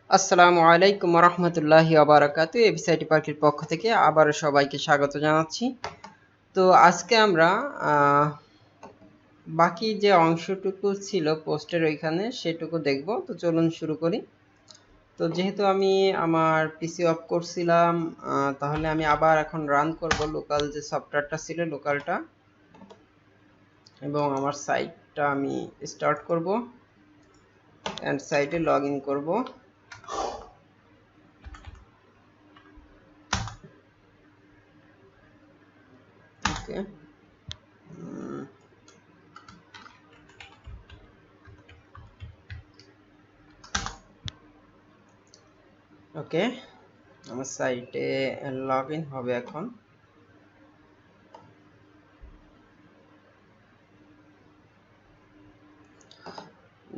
আসসালামু আলাইকুম রহমতুল্লাহি ওয়াবারাকাতু। এবিসিআইটি পার্কের পক্ষ থেকে আবারও সবাইকে স্বাগত জানাচ্ছি। তো আজকে আমরা বাকি যে অংশটুকু ছিল পোস্টের ওইখানে সেটুকু দেখব। তো চলুন শুরু করি। তো যেহেতু আমি আমার পিসি অফ করছিলাম, তাহলে আমি আবার এখন রান করব লোকাল যে সফটওয়্যারটা ছিল লোকালটা, এবং আমার সাইটটা আমি স্টার্ট করব অ্যান্ড সাইটে লগ ইন করব। ওকে, ওকে, আমার সাইটে লগ ইন হবে এখন।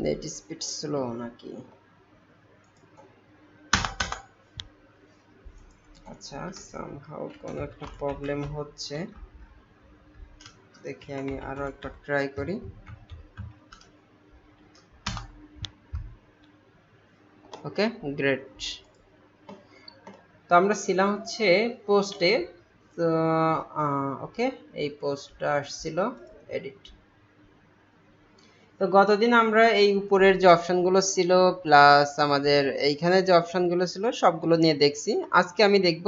নেট স্পিড স্লো নাকি? আচ্ছা, সামহাউ কোনো একটা প্রবলেম হচ্ছে, দেখি আমি আরো একটা ট্রাই করি। ওকে, গ্রেট। তো আমরা ছিলাম হচ্ছে পোস্টে। তো ওকে, এই পোস্টটা আসছিল এডিট। তো গতদিন আমরা এই উপরের যে অপশনগুলো ছিল প্লাস আমাদের এইখানে যে অপশনগুলো ছিল সবগুলো নিয়ে দেখছি। আজকে আমি দেখব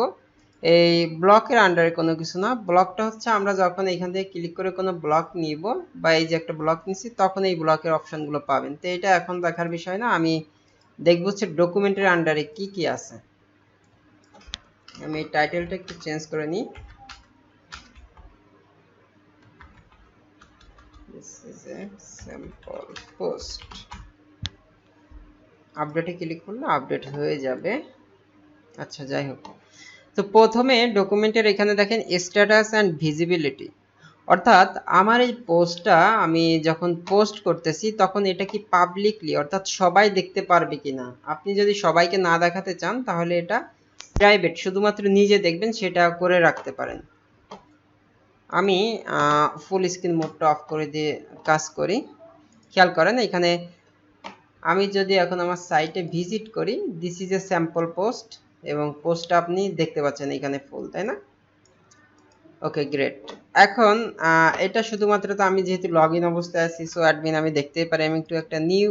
এই ব্লকের আন্ডারে কোনো কিছু না। ব্লকটা হচ্ছে আমরা যখন এখান থেকে ক্লিক করে কোনো ব্লক নিব বা এই যে একটা ব্লক নিছি তখন এই ব্লকের অপশনগুলো পাবেন। তো এটা এখন দেখার বিষয় না, আমি দেখব হচ্ছে ডকুমেন্টের আন্ডারে কি কি আছে। আমি টাইটেলটা একটু চেঞ্জ করে নিই। This is a sample post. আপডেটে ক্লিক করলে আপডেট হয়ে যাবে। আচ্ছা, যাই হোক। তো প্রথমে ডকুমেন্টের এখানে দেখেন স্ট্যাটাস অ্যান্ড ভিজিবিলিটি, অর্থাৎ আমার এই পোস্টটা আমি যখন পোস্ট করতেছি তখন এটা কি পাবলিকলি অর্থাৎ সবাই দেখতে পারবে কিনা। আপনি যদি সবাইকে না দেখাতে চান তাহলে এটা প্রাইভেট, শুধুমাত্র নিজে দেখবেন সেটা করে রাখতে পারেন। আমি ফুল স্ক্রিন মোডটা অফ করে দিয়ে কাজ করি। খেয়াল করেন এখানে আমি যদি এখন আমার সাইটে ভিজিট করি, this is a sample post, এবং পোস্টটা আপনি দেখতে পাচ্ছেন এখানে ফুল, তাই না? ওকে, গ্রেট। এখন এটা শুধুমাত্র তো আমি যেহেতু লগ ইন অবস্থায় আছি, সো অ্যাডমিন আমি দেখতেই পারি। আমি একটু একটা নিউ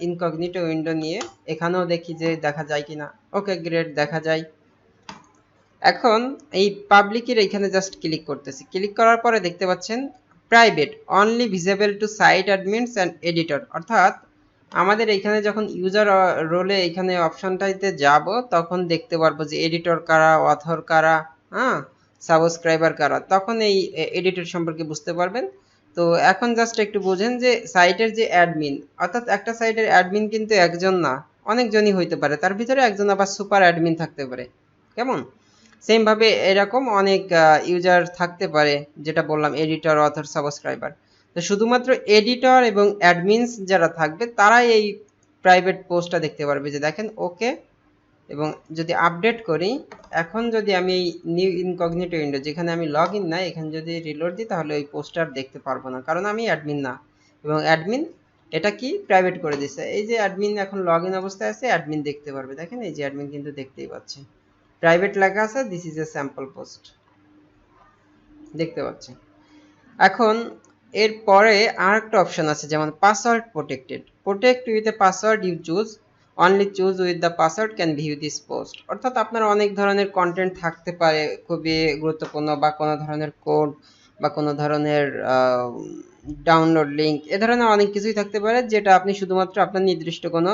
ইনকগনিটো উইন্ডো নিয়ে এখানেও দেখি যে দেখা যায় কিনা। ওকে, গ্রেট, দেখা যায়। এখন এই পাবলিকের এখানে জাস্ট ক্লিক করতেছি। ক্লিক করার পরে দেখতে পাচ্ছেন private only visible to site admins and editor, অর্থাৎ আমাদের এখানে যখন ইউজার রোলে এখানে অপশনটাতে যাব তখন দেখতে পারবো যে এডিটর কারা, অথর কারা, হ্যাঁ, সাবস্ক্রাইবার কারা, তখন এই এডিটর সম্পর্কে বুঝতে পারবেন। তো এখন জাস্ট একটু বোঝেন যে সাইটের যে অ্যাডমিন, অর্থাৎ একটা সাইটের অ্যাডমিন কিন্তু একজন না, অনেকজনই হইতে পারে, তার ভিতরে একজন আবার সুপার অ্যাডমিন থাকতে পারে। কেমন? সেম ভাবে এরকম অনেক ইউজার থাকতে পারে, যেটা বললাম এডিটর, অথর, সাবস্ক্রাইবার। তো শুধুমাত্র এডিটর এবং অ্যাডমিনস যারা থাকবে তারাই এই প্রাইভেট পোস্টটা দেখতে পারবে। যে দেখেন, ওকে, এবং যদি আপডেট করি, এখন যদি আমি এই নিউ ইনকগনিটো উইন্ডো যেখানে আমি লগ ইন নাই এখানে যদি রিলোড দিই তাহলে ওই পোস্টার দেখতে পারবো না, কারণ আমি অ্যাডমিন না, এবং অ্যাডমিন এটা কি প্রাইভেট করে দিছে। এই যে অ্যাডমিন এখন লগ ইন অবস্থায় আছে, অ্যাডমিন দেখতে পারবে। দেখেন এই যে অ্যাডমিন কিন্তু দেখতেই পাচ্ছে, প্রাইভেট লেখা আছে, this is a sample post, দেখতে পাচ্ছি। এখন এর পরে আরেকটা অপশন আছে, যেমন password protected, protect with a password you choose, only choose with the password can view this post, অর্থাৎ আপনার অনেক ধরনের কন্টেন্ট থাকতে পারে খুবই গুরুত্বপূর্ণ, বা কোনো ধরনের কোড বা কোনো ধরনের ডাউনলোড লিঙ্ক, এ ধরনের অনেক কিছুই থাকতে পারে, যেটা আপনি শুধুমাত্র আপনার নির্দিষ্ট কোনো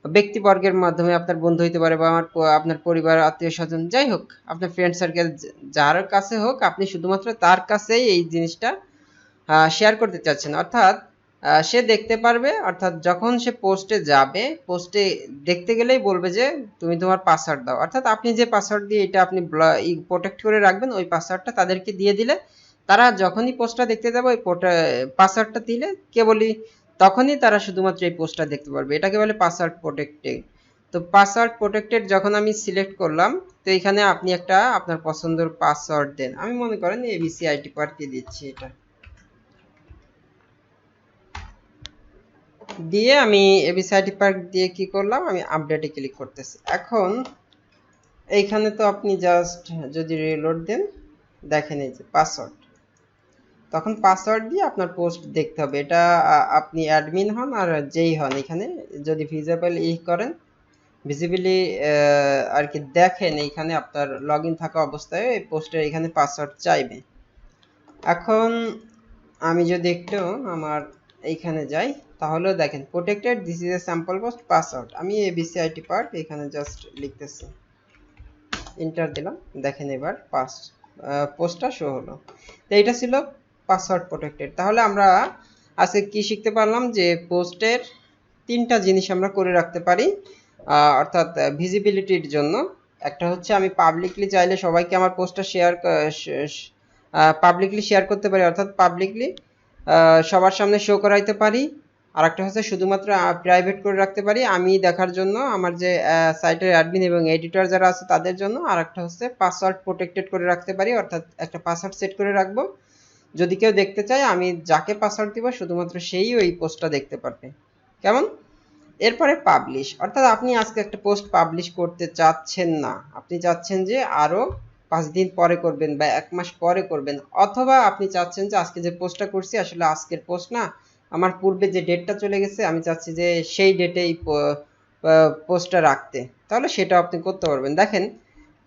ব্যক্তিবর্গের মাধ্যমে, আপনার বন্ধু হইতে পারে বা আপনার পরিবার, আত্মীয় স্বজন, যাই হোক আপনার ফ্রেন্ড সার্কেল যার কাছে হোক, আপনি শুধুমাত্র তার কাছেই এই জিনিসটা শেয়ার করতে চাচ্ছেন, অর্থাৎ সে দেখতে পারবে। অর্থাৎ যখন সে পোস্টে যাবে, পোস্টে দেখতে গেলেই বলবে যে তুমি তোমার পাসওয়ার্ড দাও, অর্থাৎ আপনি যে পাসওয়ার্ড দিয়ে এটা আপনি প্রোটেক্ট করে রাখবেন ওই পাসওয়ার্ডটা তাদেরকে দিয়ে দিলে তারা যখনই পোস্টটা দেখতে যাবে ওই পাসওয়ার্ডটা দিলে কেবলই তখনই তারা শুধুমাত্র এই পোস্টটা দেখতে পারবে। এটাকে বলে পাসওয়ার্ড প্রোটেক্টেড। তো পাসওয়ার্ড প্রোটেক্টেড যখন আমি সিলেক্ট করলাম, তো এখানে আপনি একটা আপনার পছন্দের পাসওয়ার্ড দেন। আমি মনে করেন এবিসি আইটি পার্কে দিচ্ছি এটা। দিয়ে আমি এবিসি আইটি পার্ক দিয়ে কি করলাম, আমি আপডেটে ক্লিক করতেছি। এখন এইখানে তো আপনি জাস্ট যদি রিলোড দেন, দেখেন এই যে পাসওয়ার্ড, তখন পাসওয়ার্ড দিয়ে আপনার পোস্ট দেখতে হবে। এটা আপনি অ্যাডমিন হন আর যেই হন, এখানে যদি ভিজিবল করেন, ভিজিবিলি আর কি দেখেন, এইখানে আপনার লগ ইন থাকা অবস্থায় এই পোস্টের এখানে পাসওয়ার্ড চাইবে। এখন আমি যদি একটু আমার এইখানে যাই, তাহলে দেখেন protected, this is a sample post, password আমি এবিসি আইটি পার্ক এখানে জাস্ট লিখতেছি, এন্টার দিলাম, দেখেন এবার পোস্টটা শো হলো। তো এটা ছিল পাসওয়ার্ড প্রোটেক্টেড। তাহলে আমরা আজকে কি শিখতে পারলাম, যে পোস্টের তিনটা জিনিস আমরা করে রাখতে পারি, অর্থাৎ ভিজিবিলিটির জন্য। একটা হচ্ছে আমি পাবলিকলি চাইলে সবাইকে আমার পোস্টটা পাবলিকলি শেয়ার করতে পারি, অর্থাৎ পাবলিকলি সবার সামনে শো করাইতে পারি। আর একটা হচ্ছে শুধুমাত্র প্রাইভেট করে রাখতে পারি আমি দেখার জন্য, আমার যে সাইটের অ্যাডমিন এবং এডিটর যারা আছে তাদের জন্য। আর একটা হচ্ছে পাসওয়ার্ড প্রোটেক্টেড করে রাখতে পারি, অর্থাৎ একটা পাসওয়ার্ড সেট করে রাখবো, যদি কেউ দেখতে চায় আমি যাকে পাসওয়ার্ড দিব শুধুমাত্র সেই ওই পোস্টটা দেখতে পারবে। কেমন? এরপরে পাবলিশ, অর্থাৎ আপনি আজকে একটা পোস্ট পাবলিশ করতে চাচ্ছেন না, আপনি চাচ্ছেন যে আরো 5 দিন পরে করবেন বা 1 মাস পরে করবেন, অথবা আপনি চাচ্ছেন যে আজকে যে পোস্টটা করছি আসলে আজকের পোস্ট না, আমার পূর্বে যে ডেটটা চলে গেছে আমি চাচ্ছি যে সেই ডেটেই পোস্টটা রাখতে, তাহলে সেটা আপনি করতে পারবেন। দেখেন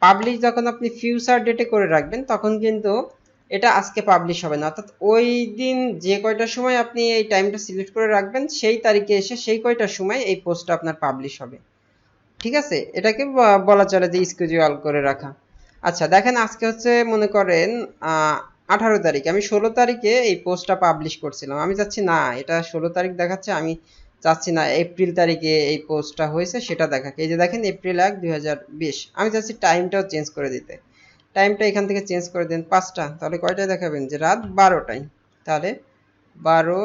পাবলিশ যখন আপনি ফিউচার ডেটে করে রাখবেন তখন কিন্তু এটা আজকে পাবলিশ হবে না, অর্থাৎ ওই দিন যে কয়টার সময় আপনি এই টাইমটা সিলেক্ট করে রাখবেন সেই তারিখে এসে সেই কয়টার সময় এই পোস্টটা আপনার পাবলিশ হবে। ঠিক আছে, এটাকে বলা চলে যে স্কেজুয়াল করে রাখা। আচ্ছা দেখেন আজকে হচ্ছে মনে করেন 18 তারিখ, আমি 16 তারিখে এই পোস্টটা পাবলিশ করছিলাম, আমি চাচ্ছি না এটা 16 তারিখ দেখাচ্ছে, আমি চাচ্ছি না এপ্রিল তারিখে এই পোস্টটা হয়েছে সেটা দেখাকে। এই যে দেখেন এপ্রিল 1, 2020, আমি চাচ্ছি টাইমটাও চেঞ্জ করে দিতে, টাইমটা এখান থেকে চেঞ্জ করে দেন 5টা, তাহলে কয়টায় দেখাবেন, যে রাত 12টায়, তাহলে 12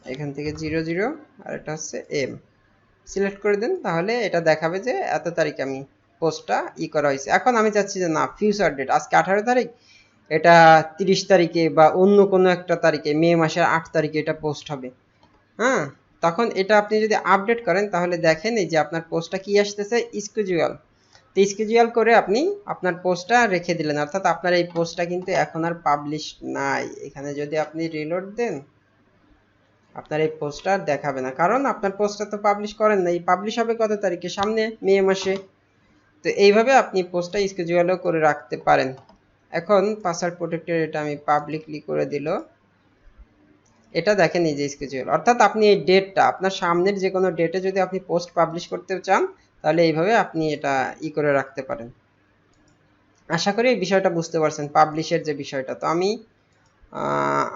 এখান থেকে 00 আর এটা হচ্ছে এম, সিলেক্ট করে দেন, তাহলে এটা দেখাবে যে এত তারিখ আমি পোস্টটা করা হয়েছে। এখন আমি চাচ্ছি যে না ফিউচার ডেট, আজকে 18 তারিখ, এটা 30 তারিখে বা অন্য কোনো একটা তারিখে, মে মাসের 8 তারিখে এটা পোস্ট হবে। হ্যাঁ, তখন এটা আপনি যদি আপডেট করেন তাহলে দেখেন এই যে আপনার পোস্টটা কি আসতেছে, স্কেজুয়াল। তো স্কেজুয়াল করে আপনি আপনার পোস্টটা রেখে দিলেন, অর্থাৎ আপনার এই পোস্টটা কিন্তু এখন আর পাবলিশ নাই। এখানে যদি আপনি রিলোড দেন আপনার এই পোস্টটা দেখাবে না, কারণ আপনার পোস্টটা তো পাবলিশ করেন না, এই পাবলিশ হবে কত তারিখে, সামনে মে মাসে। তো এইভাবে আপনি পোস্টটা স্কেজুয়ালও করে রাখতে পারেন। এখন পাসওয়ার্ড প্রোটেক্টেড এটা আমি পাবলিকলি করে দিল, এটা দেখেন এই যে স্কেজুয়াল, অর্থাৎ আপনি এই ডেটটা আপনার সামনের যে কোনো ডেটে যদি আপনি পোস্ট পাবলিশ করতে চান তাহলে এইভাবে আপনি এটা করে রাখতে পারেন। আশা করি এই বিষয়টা বুঝতে পারছেন, পাবলিশের যে বিষয়টা। তো আমি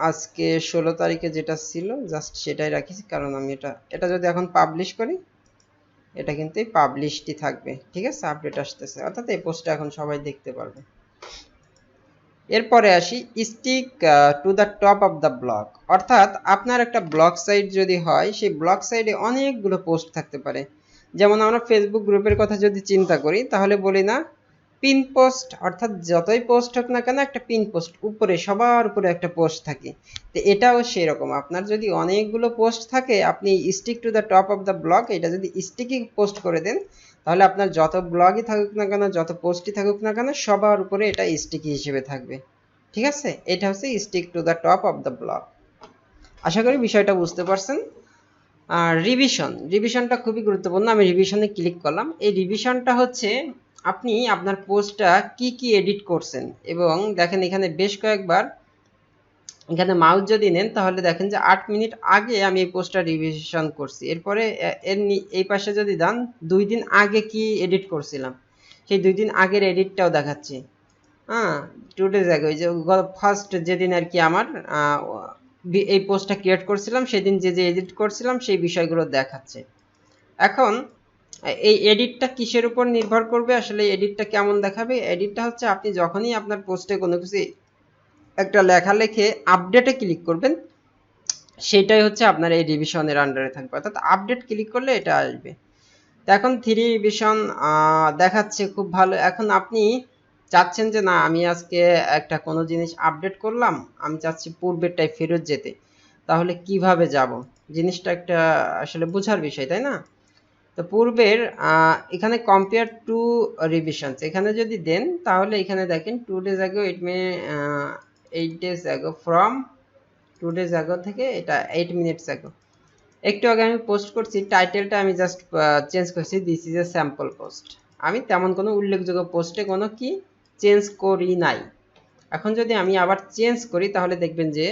আজকে 16 তারিখে যেটা ছিল জাস্ট সেটাই রাখিছি, কারণ আমি এটা যদি এখন পাবলিশ করি এটা কিন্তু এই পাবলিশডই থাকবে। ঠিক আছে, আপডেট আসতেছে, অর্থাৎ এই পোস্টটা এখন সবাই দেখতে পারবে। এরপরে আসি stick to the top of the blog, অর্থাৎ আপনার একটা ব্লগ সাইট যদি হয় সেই ব্লগ সাইটে অনেকগুলো পোস্ট থাকতে পারে। যেমন আমরা ফেসবুক গ্রুপের কথা যদি চিন্তা করি তাহলে বলি না পিন পোস্ট, অর্থাৎ যতই পোস্ট হোক না কেন একটা পিন পোস্ট উপরে সবার উপরে একটা পোস্ট থাকে। তো এটাও সেই রকম, আপনার যদি অনেকগুলো পোস্ট থাকে আপনি stick to the top of the blog এটা যদি স্টিকি পোস্ট করে দেন তাহলে আপনার যত ব্লগই থাকুক না কেন, যত পোস্টই থাকুক না কেন, সবার উপরে এটা স্টিকি হিসেবে থাকবে। ঠিক আছে, এটা হচ্ছে stick to the top of the blog. আশা করি বিষয়টা বুঝতে পারছেন। আর রিভিশনটা খুবই গুরুত্বপূর্ণ, আমি রিভিশনে ক্লিক করলাম। এই রিভিশনটা হচ্ছে আপনি আপনার পোস্টটা কি কি এডিট করছেন, এবং দেখেন এখানে বেশ কয়েকবার এখানে মাউস যদি নেন তাহলে দেখেন যে 8 মিনিট আগে আমি এই পোস্টটা রিভিশন করছি। এরপরে এই পাশে যদি যান 2 দিন আগে কি এডিট করছিলাম সেই 2 দিন আগের এডিটটাও দেখাচ্ছে। হ্যাঁ, 2 ডেজ আগে, ওই যে ফার্স্ট যেদিন আর কি আমার এই পোস্টটা ক্রিয়েট করছিলাম সেদিন যে এডিট করছিলাম সেই বিষয়গুলো দেখাচ্ছে। এখন এই এডিটটা কিসের উপর নির্ভর করবে, আসলে এডিটটা কেমন দেখাবে? এডিটটা হচ্ছে আপনি যখনই আপনার পোস্টে কোনো কিছু একটা লেখা লিখে আপডেটে ক্লিক করবেন সেটাই হচ্ছে আপনার এই রিভিশনের আন্ডারে থাকবে, অর্থাৎ আপডেট ক্লিক করলে এটা আসবে। তো এখন 3 রিভিশন দেখাচ্ছে খুব ভালো। এখন আপনি চাচ্ছেন যে না আমি আজকে একটা কোনো জিনিস আপডেট করলাম, আমি চাচ্ছি পূর্বেরটাই ফেরত যেতে, তাহলে কিভাবে যাব? জিনিসটা একটা আসলে বোঝার বিষয়, তাই না? তো পূর্বের এখানে কম্পেয়ার টু রিভিশনস এখানে যদি দেন তাহলে এখানে দেখেন 2 days ago it May 8 days ago from 2 days ago থেকে এটা 8 minutes ago। একটু আগে আমি পোস্ট করছি, টাইটেলটা আমি জাস্ট চেঞ্জ করছি, this is a sample post. আমি তেমন কোনো উল্লেখযোগ্য পোস্টে কোনো কি চেঞ্জ করি নাই। এখন যদি আমি আবার চেঞ্জ করি তাহলে দেখবেন যে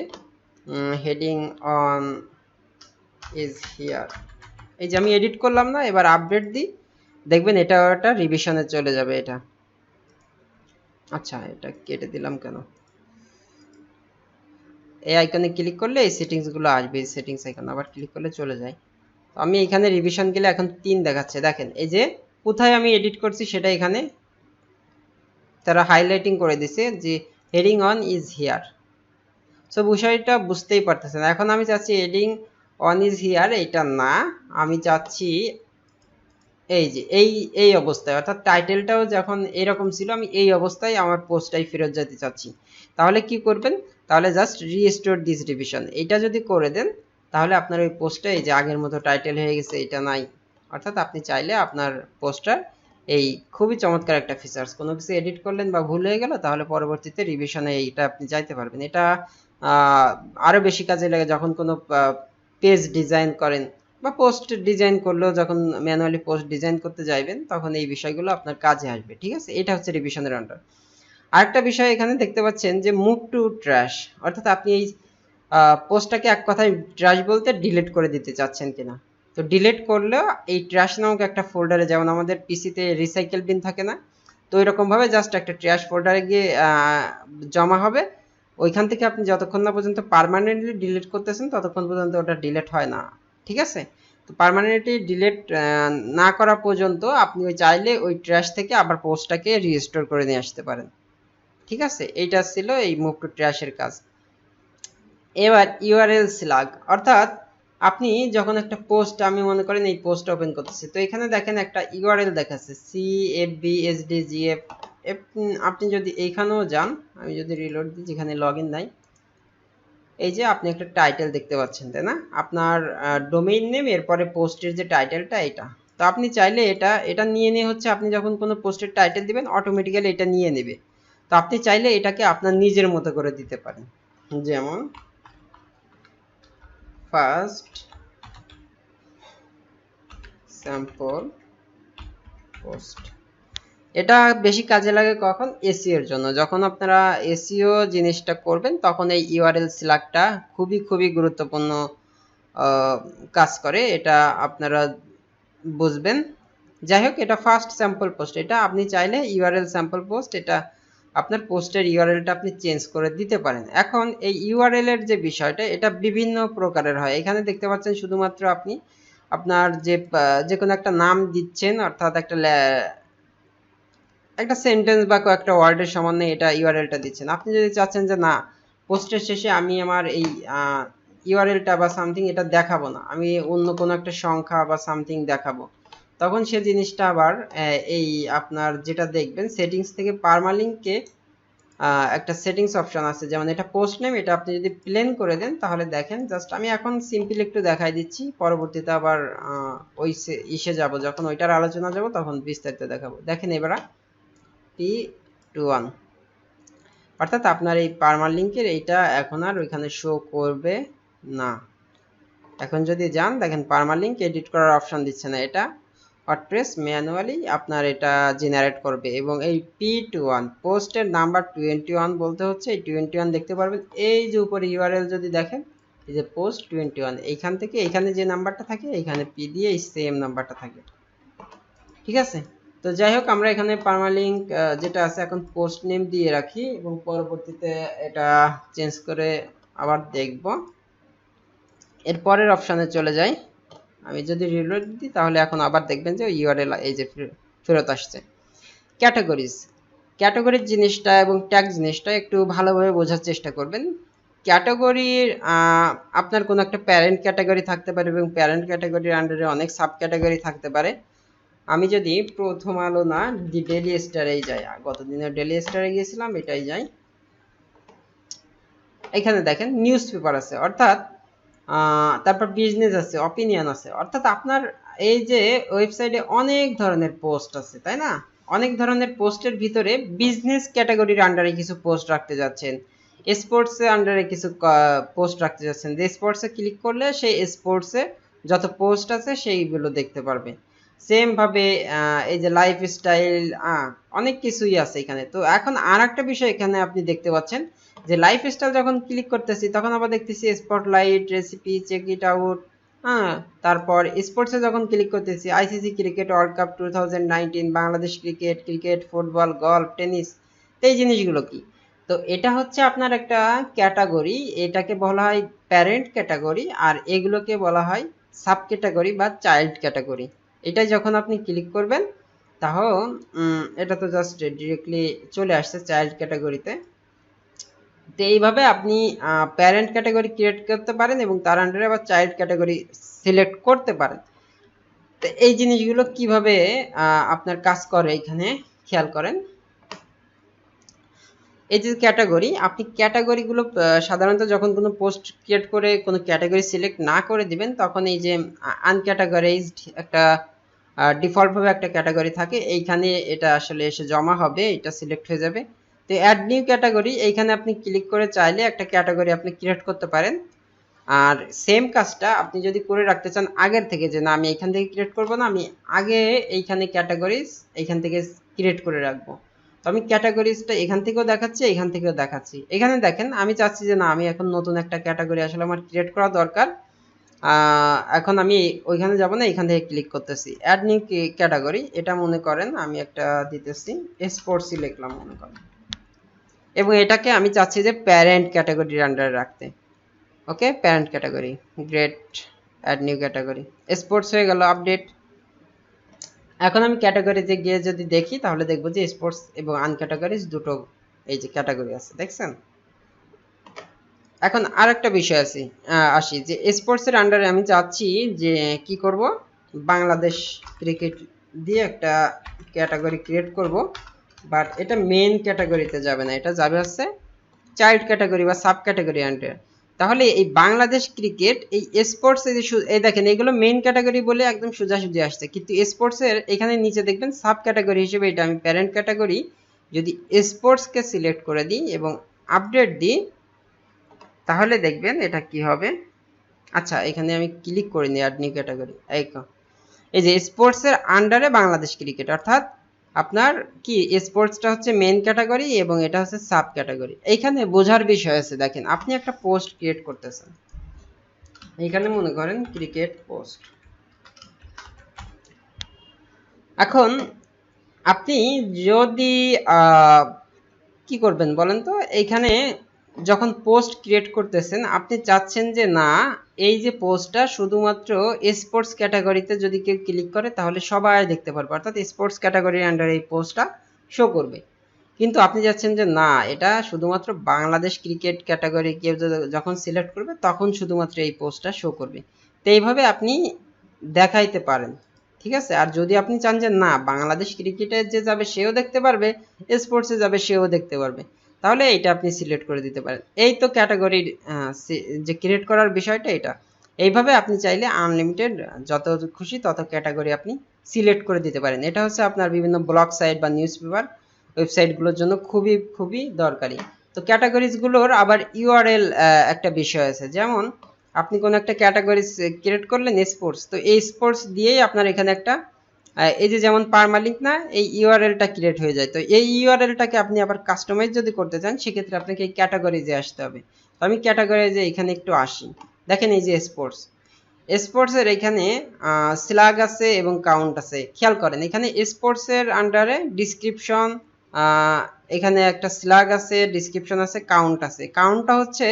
হেডিং অন ইজ হিয়ার, এই যে আমি এডিট করলাম না, এবার আপডেট দিই, দেখবেন এটা একটা রিভিশনে চলে যাবে এটা। আচ্ছা এটা কেটে দিলাম কেন? এই আইকনে ক্লিক করলে এই সেটিংসগুলো আসবে, এই সেটিংস আইকন আবার ক্লিক করলে চলে যায়। তো আমি এখানে রিভিশন গেলে এখন 3 দেখাচ্ছে, দেখেন এই যে কোথায় আমি এডিট করছি সেটা এখানে তারা হাইলাইটিং করে দিছে যে heading on is here. So বিষয়টা বুঝতেই পারতেছেন। এখন আমি চাচ্ছি হেডিং অন ইজ হিয়ার এইটা না, আমি চাচ্ছি এই যে এই অবস্থায়, অর্থাৎ টাইটেলটাও যখন এরকম ছিল আমি এই অবস্থায় আমার পোস্টটাই ফেরত যেতে চাচ্ছি। তাহলে কি করবেন? তাহলে জাস্ট রিস্টোর দিস রিভিশন এটা যদি করে দেন তাহলে আপনার ওই পোস্টটা এই যে আগের মতো টাইটেল হয়ে গেছে, এটা নাই। অর্থাৎ আপনি চাইলে আপনার পোস্টটার এই খুবই চমৎকার একটা ফিচার্স, কোনো কিছু এডিট করলেন বা ভুল হয়ে গেল তাহলে পরবর্তীতে রিভিশনে এইটা আপনি যাইতে পারবেন। এটা আরো বেশি কাজে লাগে যখন কোনো পেজ ডিজাইন করেন বা পোস্ট ডিজাইন করলেও যখন ম্যানুয়ালি পোস্ট ডিজাইন করতে যাইবেন তখন এই বিষয়গুলো আপনার কাজে আসবে। ঠিক আছে, এটা হচ্ছে রিভিশনের আন্ডার। আরেকটা বিষয় এখানে দেখতে পাচ্ছেন যে মুভ টু ট্র্যাশ, অর্থাৎ আপনি এই পোস্টটাকে এক কথায় ট্র্যাশ বলতে ডিলিট করে দিতে চাচ্ছেন কিনা। তো ডিলিট করলেও এই ট্র্যাশ নামক একটা ফোল্ডারে, যেমন আমাদের পিসিতে রিসাইকেল বিন থাকে না, তো এরকম ভাবে জাস্ট একটা ট্র্যাশ ফোল্ডারে গিয়ে জমা হবে। ওইখান থেকে আপনি যতক্ষণ না পর্যন্ত পার্মানেন্টলি ডিলিট করতেছেন ততক্ষণ পর্যন্ত ওটা ডিলিট হয় না। ঠিক আছে, তো পার্মানেন্টলি ডিলিট না করা পর্যন্ত আপনি ওই চাইলে ওই ট্র্যাশ থেকে আবার পোস্টটাকে রিস্টোর করে নিয়ে আসতে পারেন। ঠিক আছে, এইটা ছিল এই মুভ টু ট্র্যাশের কাজ। এবার ইউআরএল স্ল্যাগ, অর্থাৎ আপনি যখন একটা পোস্ট, আমি মনে করেন এই পোস্ট ওপেন করতেছি, তো এখানে দেখেন একটা ইউআরএল দেখাচ্ছে CFBSDGF। আপনি যদি এইখানেও যান, আমি যদি রিলোড দিই যেখানে লগইন নাই, এই যে আপনি একটা টাইটেল দেখতে পাচ্ছেন, তাই না? আপনার ডোমেইন নেম এরপরে পোস্টের যে টাইটেলটা এটা, তো আপনি চাইলে এটা নিয়ে নিয়ে হচ্ছে আপনি যখন কোনো পোস্টের টাইটেল দিবেন অটোমেটিক্যালি এটা নিয়ে নেবে। তো আপনি চাইলে এটাকে আপনার নিজের মতো করে দিতে পারেন, যেমন ফার্স্ট স্যাম্পল পোস্ট। এটা বেশি কাজে লাগে কখন? এসইও এর জন্য। যখন আপনারা এসইও জিনিসটা করবেন তখন এই ইউআরএল স্ল্যাগটা খুবই গুরুত্বপূর্ণ কাজ করে, এটা আপনারা বুঝবেন। যাই হোক, এটা ফার্স্ট স্যাম্পল পোস্ট, এটা আপনি চাইলে ইউআরএল স্যাম্পল পোস্ট, এটা আপনার পোস্টের ইউআরএলটা আপনি চেঞ্জ করে দিতে পারেন। এখন এই ইউআরএল এর যে বিষয়টা, এটা বিভিন্ন প্রকারের হয়। এখানে দেখতে পাচ্ছেন শুধুমাত্র আপনি আপনার যে কোনো একটা নাম দিচ্ছেন, অর্থাৎ একটা সেন্টেন্স বা কয়েকটা ওয়ার্ডের সামান্য এটা ইউআরএলটা দিচ্ছেন। আপনি যদি চাচ্ছেন যে না, পোস্টের শেষে আমি আমার এই ইউআরএলটা বা সামথিং এটা দেখাবো না, আমি অন্য কোনো একটা সংখ্যা বা সামথিং দেখাবো, তখন সে জিনিসটা আবার এই আপনার যেটা দেখবেন সেটিংস থেকে পারমালিঙ্কে একটা সেটিংস অপশন আছে, যেমন এটা পোস্ট নেম, এটা আপনি যদি প্লেন করে দেন তাহলে দেখেন, জাস্ট আমি এখন সিম্পল একটু দেখাই দিচ্ছি, পরবর্তীতে আবার ওই ইসে যাব, যখন ওইটার আলোচনা যাব তখন বিস্তারিত দেখাবো। দেখেন এবার P21, অর্থাৎ আপনার এই পারমালিঙ্কের এইটা এখন আর ওইখানে শো করবে না। এখন যদি যান দেখেন পারমালিঙ্ক এডিট করার অপশন দিচ্ছে না, এটা ওয়ার্ডপ্রেস ম্যানুয়ালি আপনার এটা জেনারেট করবে। এবং এই P21 পোস্টের নাম্বার 21 বলতে হচ্ছে এই 21 দেখতে পারবেন এই যে উপরে ইউআরএল যদি দেখেন, এই যে পোস্ট 21, এইখান থেকে এইখানে যে নাম্বারটা থাকে এইখানে P দিয়ে এই সেম নাম্বারটা থাকে। ঠিক আছে, তো যাই হোক, আমরা এখানে পারমালিঙ্ক যেটা আছে এখন পোস্ট নেম দিয়ে রাখি এবং পরবর্তীতে এটা চেঞ্জ করে আবার দেখব। এর পরের অপশনে চলে যাই, আমি যদি রিলোড দিই তাহলে এখন আবার দেখবেন যে ইউআরএল এই যে ফেরত আসছে। ক্যাটাগরির জিনিসটা এবং ট্যাগ জিনিসটা একটু ভালোভাবে বোঝার চেষ্টা করবেন। ক্যাটাগরির আপনার কোনো একটা প্যারেন্ট ক্যাটাগরি থাকতে পারে এবং প্যারেন্ট ক্যাটাগরির আন্ডারে অনেক সাব ক্যাটাগরি থাকতে পারে। আমি যদি প্রথম আলো না ডেইলি স্টারে যাই, গতদিনে ডেইলি স্টারে গিয়েছিলাম, এটাই যাই, এখানে দেখেন নিউজ পেপার আছে, অর্থাৎ তারপর বিজনেস আছে, অপিনিয়ন আছে। অর্থাৎ আপনার এই যে ওয়েবসাইটে অনেক ধরনের পোস্ট আছে, তাই না? অনেক ধরনের পোস্টের ভিতরে বিজনেস ক্যাটাগরির আন্ডারে কিছু পোস্ট রাখতে যাচ্ছেন, স্পোর্টসের আন্ডারে কিছু পোস্ট রাখতে যাচ্ছেন। যে স্পোর্টসে ক্লিক করলে সেই স্পোর্টসে যত পোস্ট আছে সেইগুলো দেখতে পারবে। সেম ভাবে এই যে লাইফস্টাইল, অনেক কিছুই আছে এখানে। তো এখন আর একটা বিষয় এখানে আপনি দেখতে পাচ্ছেন যে লাইফস্টাইল যখন ক্লিক করতেছি তখন আবার দেখতেছি spotlight, recipe, check it out. তারপর স্পোর্টসে যখন ক্লিক করতেছি ICC cricket world cup 2019, Bangladesh cricket, cricket, football, golf, tennis. তো এই জিনিসগুলো কি? তো এটা হচ্ছে আপনার একটা ক্যাটাগরি, এটাকে বলা হয় প্যারেন্ট ক্যাটাগরি, আর এগুলোকে বলা হয় সাব ক্যাটাগরি বা চাইল্ড ক্যাটাগরি। এটা যখন আপনি ক্লিক করবেন তখন এটা তো জাস্ট ডিরেক্টলি চলে আসছে চাইল্ড ক্যাটাগরিতে। তো এইভাবে আপনি প্যারেন্ট ক্যাটাগরি ক্রিয়েট করতে পারেন এবং তার আন্ডারে আবার চাইল্ড ক্যাটাগরি সিলেক্ট করতে পারেন। তো এই জিনিসগুলো কিভাবে আপনার কাজ করে এখানে খেয়াল করেন। এই যে ক্যাটাগরি, আপনি ক্যাটাগরিগুলো সাধারণত যখন কোনো পোস্ট ক্রিয়েট করে কোনো ক্যাটাগরি সিলেক্ট না করে দিবেন তখন এই যে আনক্যাটাগরাইজড একটা ডিফল্টভাবে একটা ক্যাটাগরি থাকে, এইখানে এটা আসলে এসে জমা হবে, এটা সিলেক্ট হয়ে যাবে। তো অ্যাড নিউ ক্যাটাগরি, এইখানে আপনি ক্লিক করে চাইলে একটা ক্যাটাগরি আপনি ক্রিয়েট করতে পারেন। আর সেম কাজটা আপনি যদি করে রাখতে চান আগের থেকে, যে না আমি এখান থেকে ক্রিয়েট করব না, আমি আগে এইখানে ক্যাটাগরিজ এইখান থেকে ক্রিয়েট করে রাখবো। তো আমি ক্যাটাগরিজটা এখান থেকেও দেখাচ্ছি, এখান থেকেও দেখাচ্ছি। এখানে দেখেন আমি চাচ্ছি যে না আমি এখন নতুন একটা ক্যাটাগরি আসলে আমার ক্রিয়েট করা দরকার। এখন আমি ওইখানে যাব না, এখান থেকে ক্লিক করতেছি অ্যাড নিউ ক্যাটাগরি। এটা মনে করেন আমি একটা দিতেছি স্পোর্টসই লিখলাম মনে করেন, এবং এটাকে আমি চাচ্ছি যে প্যারেন্ট ক্যাটাগরির আন্ডারে রাখতে। Okay, parent category, great, add new category, sports হয়ে গেল আপডেট। এখন আমি ক্যাটাগরিতে গিয়ে যদি দেখি তাহলে দেখবো যে স্পোর্টস এবং আনক্যাটাগরিজ দুটো এই যে ক্যাটাগরি আছে, দেখছেন? এখন আরেকটা বিষয় আছে, আসি যে স্পোর্টসের আন্ডারে আমি চাচ্ছি যে কি করব, বাংলাদেশ ক্রিকেট দিয়ে একটা ক্যাটাগরি ক্রিয়েট করব, বাট এটা মেইন ক্যাটাগরিতে যাবে না, এটা যাবে হচ্ছে চাইল্ড ক্যাটাগরি বা সাব ক্যাটাগরি আন্ডারে। তাহলে এই বাংলাদেশ ক্রিকেট এই স্পোর্টস এই দেখেন এগুলো মেইন ক্যাটাগরি বলে একদম সোজাসুজি আসছে, কিন্তু স্পোর্টসের এখানে নিচে দেখবেন সাব ক্যাটাগরি হিসেবে এটা আমি প্যারেন্ট ক্যাটাগরি যদি স্পোর্টসকে সিলেক্ট করে দিই এবং আপডেট দিই তাহলে দেখবেন এটা কি হবে। আচ্ছা, এখানে আমি ক্লিক করে নিই অ্যাড নিউ ক্যাটাগরি। এই যে স্পোর্টসের আন্ডারে বাংলাদেশ ক্রিকেট, অর্থাৎ আপনার কি স্পোর্টসটা হচ্ছে মেইন ক্যাটাগরি এবং এটা হচ্ছে সাব ক্যাটাগরি। এইখানে বোঝার বিষয় আছে, দেখেন আপনি একটা পোস্ট ক্রিয়েট করতেছেন, এইখানে মনে করেন ক্রিকেট পোস্ট। এখন আপনি যদি কি করবেন বলেন তো, এইখানে যখন পোস্ট ক্রিয়েট করতেছেন আপনি চাচ্ছেন যে না এই যে পোস্টটা শুধুমাত্র স্পোর্টস ক্যাটাগরিতে যদি কেউ ক্লিক করে তাহলে সবাই দেখতে পারবে, অর্থাৎ স্পোর্টস ক্যাটাগরির আন্ডারে এই পোস্টটা শো করবে। কিন্তু আপনি চাচ্ছেন যে না এটা শুধুমাত্র বাংলাদেশ ক্রিকেট ক্যাটাগরি কেউ যখন সিলেক্ট করবে তখন শুধুমাত্র এই পোস্টটা শো করবে। তো এইভাবে আপনি দেখাইতে পারেন, ঠিক আছে? আর যদি আপনি চান যে না বাংলাদেশ ক্রিকেটে যে যাবে সেও দেখতে পারবে, স্পোর্টসে যাবে সেও দেখতে পারবে, তাহলে এটা আপনি সিলেক্ট করে দিতে পারেন। এই তো ক্যাটাগরির যে ক্রিয়েট করার বিষয়টা এটা। এইভাবে আপনি চাইলে আনলিমিটেড যত খুশি তত ক্যাটাগরি আপনি সিলেক্ট করে দিতে পারেন। এটা হচ্ছে আপনার বিভিন্ন ব্লগ সাইট বা নিউজ পেপার ওয়েবসাইটগুলোর জন্য খুবই খুবই দরকারি। তো ক্যাটাগরিজগুলোর আবার ইউআরএল একটা বিষয় আছে, যেমন আপনি কোনো একটা ক্যাটাগরি ক্রিয়েট করলেন স্পোর্টস, তো এই স্পোর্টস দিয়েই আপনার এখানে একটা এই যে যেমন পারমালিঙ্ক না, এই ইউআরএলটা ক্রিয়েট হয়ে যায়। তো এই ইউআরএলটাকে আপনি আবার কাস্টমাইজ যদি করতে চান সেক্ষেত্রে আপনাকে এই ক্যাটাগরিজে আসতে হবে। তো আমি ক্যাটাগরিজে এখানে একটু আসি, দেখেন এই যে স্পোর্টস, স্পোর্টসের এখানে স্ল্যাগ আছে এবং কাউন্ট আছে। খেয়াল করেন এখানে স্পোর্টসের আন্ডারে ডিসক্রিপশন, এখানে একটা স্ল্যাগ আছে, ডিসক্রিপশন আছে, কাউন্ট আছে। কাউন্টটা হচ্ছে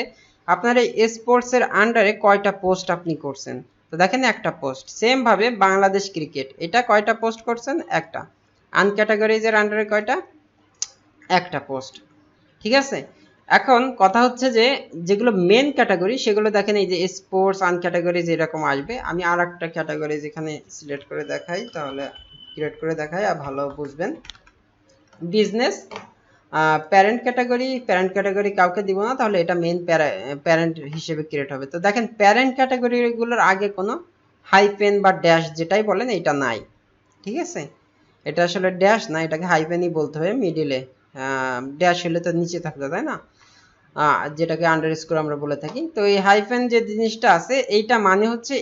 আপনার এই স্পোর্টসের আন্ডারে কয়টা পোস্ট আপনি করছেন। তো দেখেন একটা পোস্ট। সেম ভাবে বাংলাদেশ ক্রিকেট এটা কয়টা পোস্ট করছেন, একটা। আনক্যাটাগরাইজের আন্ডারে কয়টা, একটা পোস্ট, ঠিক আছে? এখন কথা হচ্ছে যে যেগুলো মেন ক্যাটাগরি সেগুলো দেখেন এই যে স্পোর্টস আনক্যাটাগরিজ এরকম আসবে। আমি আর একটা ক্যাটাগরি যেখানে সিলেক্ট করে দেখাই তাহলে ক্রিয়েট করে দেখাই আর ভালো বুঝবেন। বিজনেস, প্যারেন্ট ক্যাটাগরি কাউকে দিব না, তাহলে এটা মেইন প্যারেন্ট হিসেবে ক্রিয়েট হবে। তো দেখেন প্যারেন্ট ক্যাটাগরিগুলোর আগে কোনো হাইফেন বা ড্যাশ যেটাই বলেন এটা নাই, ঠিক আছে। এটা আসলে ড্যাশ না, এটাকে হাইফেনই বলতে হবে মিডিলে। ড্যাশ হলে তো নিচে থাকতো, তাই না, যেটাকে আন্ডারস্কোর আমরা বলে থাকি। তো এই হাইফেন যে জিনিসটা আছে এইটা মানে হচ্ছে